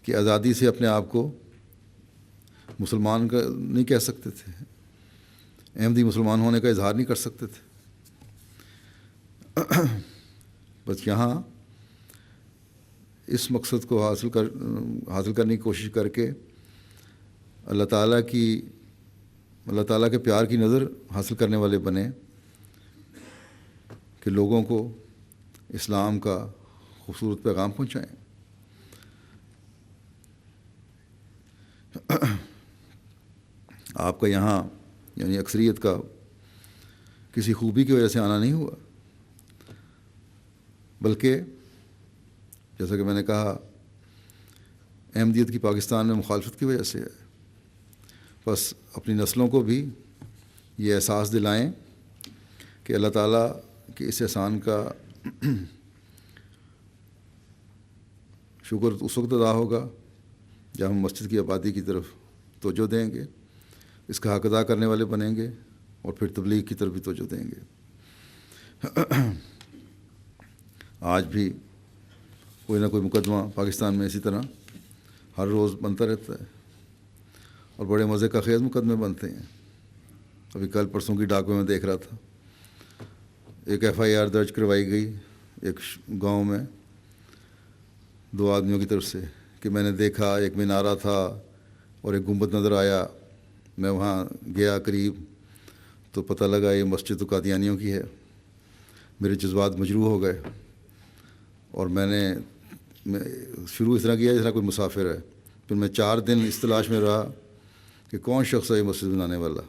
کہ آزادی سے اپنے آپ کو مسلمان کا نہیں کہہ سکتے تھے، احمدی مسلمان ہونے کا اظہار نہیں کر سکتے تھے. بس یہاں اس مقصد کو حاصل کرنے کی کوشش کر کے اللہ تعالیٰ کے پیار کی نظر حاصل کرنے والے بنے کہ لوگوں کو اسلام کا خوبصورت پیغام پہنچائیں. آپ کا یہاں یعنی اکثریت کا کسی خوبی کی وجہ سے آنا نہیں ہوا، بلکہ جیسا کہ میں نے کہا احمدیت کی پاکستان میں مخالفت کی وجہ سے ہے. بس اپنی نسلوں کو بھی یہ احساس دلائیں کہ اللہ تعالیٰ کے اس احسان کا شکر اس وقت ادا ہوگا جب ہم مسجد کی آبادی کی طرف توجہ دیں گے، اس کا حق ادا کرنے والے بنیں گے، اور پھر تبلیغ کی طرف بھی توجہ دیں گے. آج بھی کوئی نہ کوئی مقدمہ پاکستان میں اسی طرح ہر روز بنتا رہتا ہے، اور بڑے مزے کا خیز مقدمے بنتے ہیں۔ ابھی کل پرسوں کی ڈاک میں دیکھ رہا تھا، ایک FIR درج کروائی گئی ایک گاؤں میں 2 آدمیوں کی طرف سے کہ میں نے دیکھا ایک مینارہ تھا اور ایک گنبد نظر آیا، میں وہاں گیا قریب تو پتہ لگا یہ مسجد تو قادیانیوں کی ہے۔ میرے جذبات مجروح ہو گئے، اور میں شروع اس طرح کیا جس طرح کوئی مسافر ہے۔ پھر میں 4 دن اس تلاش میں رہا کہ کون شخص ہے یہ مسجد بنانے والا۔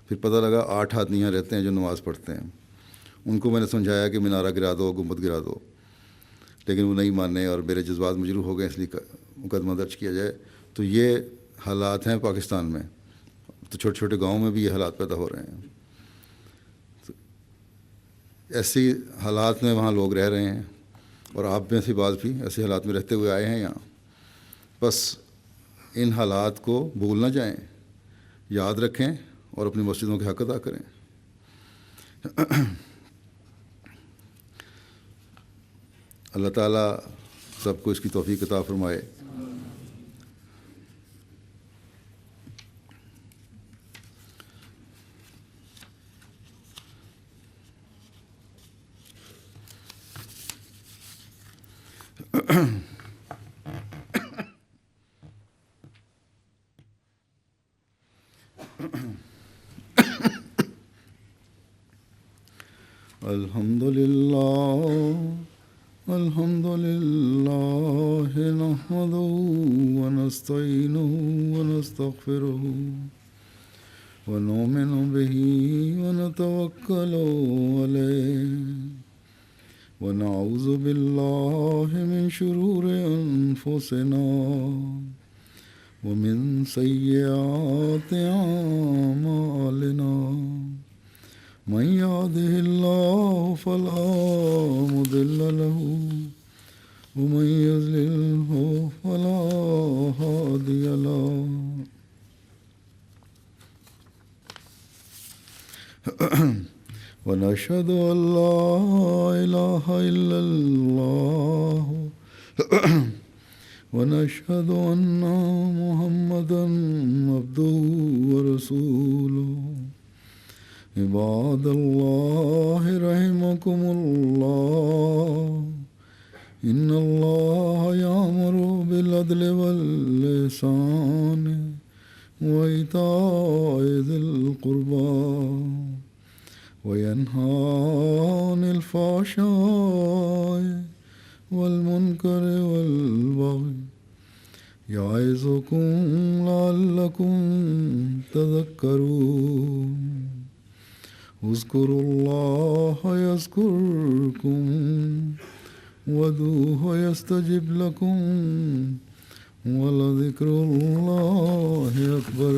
پھر پتہ لگا 8 آدمی یہاں رہتے ہیں جو نماز پڑھتے ہیں۔ ان کو میں نے سمجھایا کہ مینارہ گرا دو، گنبد گرا دو، لیکن وہ نہیں مانے، اور میرے جذبات مجروح ہو گئے، اس لیے مقدمہ درج کیا جائے۔ تو یہ حالات ہیں پاکستان میں، تو چھوٹے چھوٹے گاؤں میں بھی یہ حالات پیدا ہو رہے ہیں۔ ایسی حالات میں وہاں لوگ رہ رہے ہیں، اور آپ میں سے بعض بھی ایسے حالات میں رہتے ہوئے آئے ہیں یہاں۔ بس ان حالات کو بھول نہ جائیں، یاد رکھیں اور اپنی مسجدوں کے حق ادا کریں۔ اللہ تعالیٰ سب کو اس کی توفیق عطا فرمائے۔ الحمد لله نحمده ونستعينه ونستغفره ونؤمن به ونتوكل عليه ونعوذ بالله من شرور أنفسنا ومن سيئات أعمالنا، من يهده الله فلا مضل له ومن يضلله فلا هادي له. ونشهد أن لا إله إلا الله ونشهد أن محمدا عبده ورسوله. عباد الله رحمكم الله، إن الله يأمر بالعدل والإحسان وإيتاء ذي القربى وينهى عن الفحشاء والمنكر والبغي يعظكم لعلكم تذكرون. اذكروا الله يذكركم وادعوه يستجب لكم ولذكر الله أكبر.